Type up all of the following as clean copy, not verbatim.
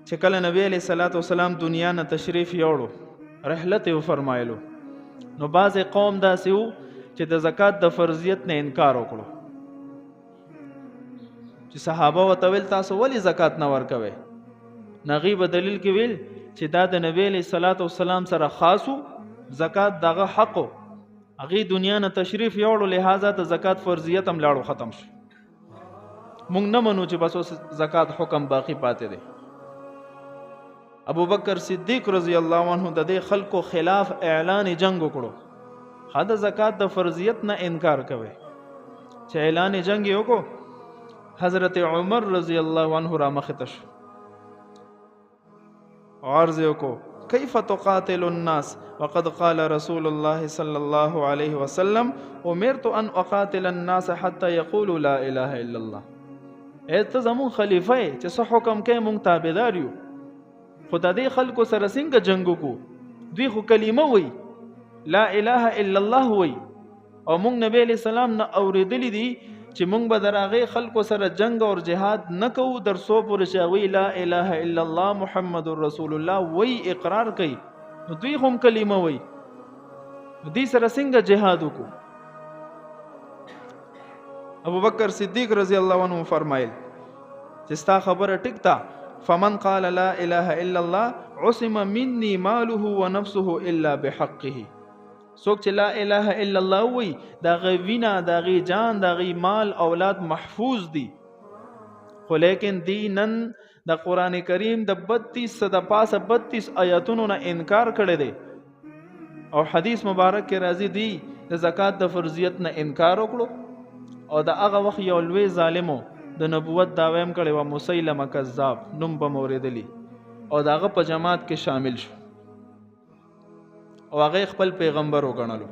چې کله نبی علیہ الصلوۃ والسلام دنیا نه تشریف یوړو رحلت یې فرمایلو نو بعض قوم داسې وو چې د زکات د فرضیت نه انکار وکړو چې صحابه ورته ویل تاسو ولې زکات نه ورکوئ نغي به دلیل کې ویل چې دا د نبی علیہ الصلوۃ والسلام سره خاصو زکات دغه حق هغه دنیا نه تشریف یوړو لہذا د زکات فرضیت هم لاړو ختم شو مونږ نه منو چې بس اوس زکات حکم باقی پاتې دی ابو بکر صدیق رضی الله عنه د دې خلکو خلاف اعلان جنگ وکړو خاطر زکات د فرضیت نه انکار کوي چې اعلان جنگ یې وکړو حضرت عمر رضی الله عنه را مخته شو عرض وکړو كيف تقاتل الناس وقد قال رسول الله صلى الله عليه وسلم امرت ان اقاتل الناس حتى يقولوا لا اله الا الله ایت زمون خلیفہ چې څه حکم کوي مونږ تابعدار یو خدای دې خلکو سره څنګه جنگ وکړو دوی خو کلمه وای لا اله الا الله وای او مونږ نبی علیہ السلام نه اوریدلی دي چې مونږ به دراغه خلکو سره جنگ او جهاد نه کوو در سو پر شاوی لا اله الا الله محمد رسول الله وای اقرار کوي نو دوی هم کلمه وای دوی سره څنګه جهاد وکړو ابو بکر صدیق رضی الله عنه فرمایل چې ستا خبره ټیک تا فمن قال لا اله الا الله عصم مني ماله ونفسه الا بحقه څوک چې لا اله الا الله وي دا غي وینا دا غي جان دا غي مال اولاد محفوظ دي خو لیکن دینن د قران کریم د 32 آیاتونو نه انکار کړی دی او حدیث مبارک کې راځي دی د زکات د فرضیت نه انکار وکړو او د هغه وخت یو لوی ظالمو د نبوت دعوی هم کړی و مسیلمه کذاب نوم به موریدلی او داغه په جماعت کې شامل شو او هغه خپل پیغمبر وګڼلو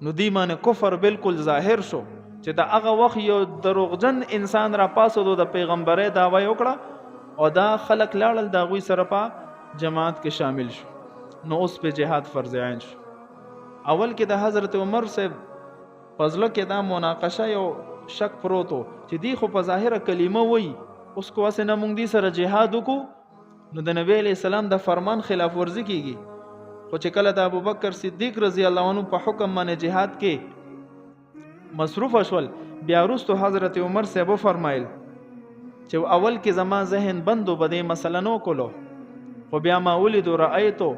نو دی باندې کفر بالکل ظاهر شو چې دا هغه وخت یو دروغجن انسان را پاسو د پیغمبري دعوی وکړه او دا خلق لاړل دا غوي سره په جماعت کې شامل شو نو اوس په جهاد فرض عین شو اول کې د حضرت عمر سے فضله کې دا مناقشه یو شک پروتو چې دی خو په ظاهره کلمه وای اوس کو واسه نه مونږ دي سره جهاد وکړو نو د نبی علیہ السلام د فرمان خلاف ورزي کیږي خو چې کله د ابو بکر صدیق رضی الله عنه په حکم باندې جهاد کې مصروف شول بیا وروسته حضرت عمر صاحب فرمایل چې اول کې زما ذهن بندو بده مسله نو کولو خو بیا ما ولید رأیتو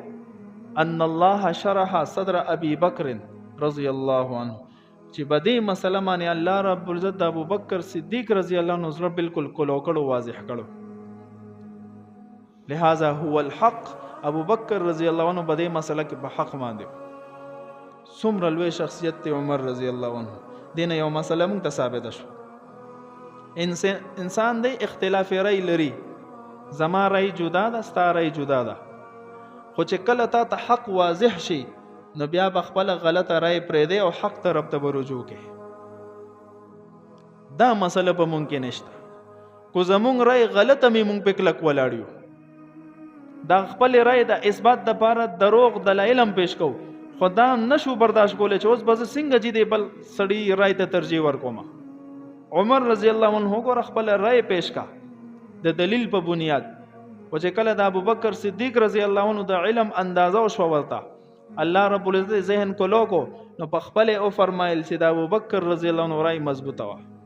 ان الله شرح صدر ابي بکر رضی الله عنه چې بده مسله باندې الله رب العزت د ابو بکر صدیق رضی الله عنه سره بالکل کولو کړو واضح کړو لہذا هو الحق ابو بکر رضی الله عنه بده مسله کې په حق باندې څومره لوی شخصیت ته عمر رضی الله عنه دینه یو مسله مونږ ته ثابت شو انسان دی اختلاف رأی لري زما رأی جدا ده ستا رأی جدا ده خو چې کله تا ته حق واضح شي نو بیا بخپل غلطه رأی پرې دی او حق طرف ته رجوع کوي دا مسله په ممکن نشته کو زمونږ رأی غلطه می مونږ په کلک ولاړیو دا خپل رأی د اثبات د لپاره دروغ دلایل هم پیش کو خدا نشو برداشت کولای چې اوس بز څنګه چې دی بل سړی رأی ته ترجیح ورکوم عمر رضی الله عنه کو خپل رأی پیش کا د دلیل په بنیاد او چې کله د ابو بکر صدیق رضی الله عنه د علم اندازه شو ورته الله رب العزت ذهن کو لوکو نو په خپل او فرمایل چې د ابو بکر رضی الله عنه رأی مضبوطه و